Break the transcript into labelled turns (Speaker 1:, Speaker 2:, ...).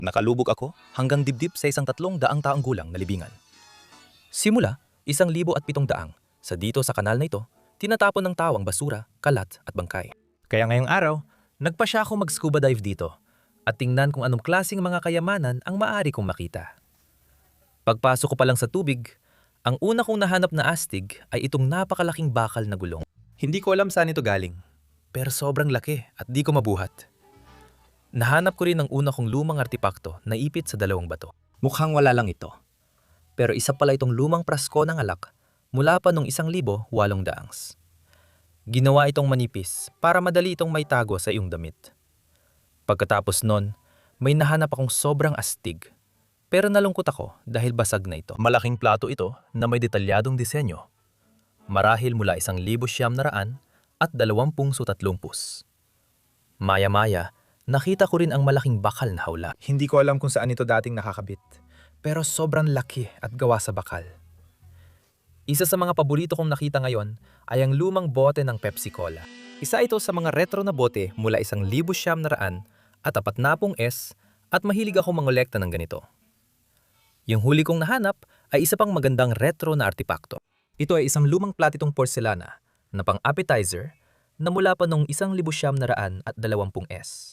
Speaker 1: Nakalubog ako hanggang dibdib sa isang 300 taong gulang na libingan. Simula, 1,700. Sa dito sa kanal na ito, tinatapon ng tawang basura, kalat at bangkay. Kaya ngayong araw, nagpa siya ako mag-scuba dive dito at tingnan kung anong klaseng mga kayamanan ang maaari kong makita. Pagpasok ko pa lang sa tubig, ang una kong nahanap na astig ay itong napakalaking bakal na gulong. Hindi ko alam saan ito galing, pero sobrang laki at di ko mabuhat. Nahanap ko rin ang una kong lumang artipakto na ipit sa 2 bato. Mukhang wala lang ito. Pero isa pala itong lumang prasko ng alak mula pa noong 1,800. Ginawa itong manipis para madali itong may tago sa iyong damit. Pagkatapos nun, may nahanap akong sobrang astig. Pero nalungkot ako dahil basag na ito. Malaking plato ito na may detalyadong disenyo. Marahil mula 1,900 at 20 sutatlungpus. Maya-maya, nakita ko rin ang malaking bakal na hawla. Hindi ko alam kung saan ito dating nakakabit, pero sobrang laki at gawa sa bakal. Isa sa mga paborito kong nakita ngayon ay ang lumang bote ng Pepsi Cola. Isa ito sa mga retro na bote mula 1,900 at 40s at mahilig ako mangolekta ng ganito. Yung huli kong nahanap ay isa pang magandang retro na artipakto. Ito ay isang lumang platitong porselana na pang-appetizer na mula pa noong 1,920s.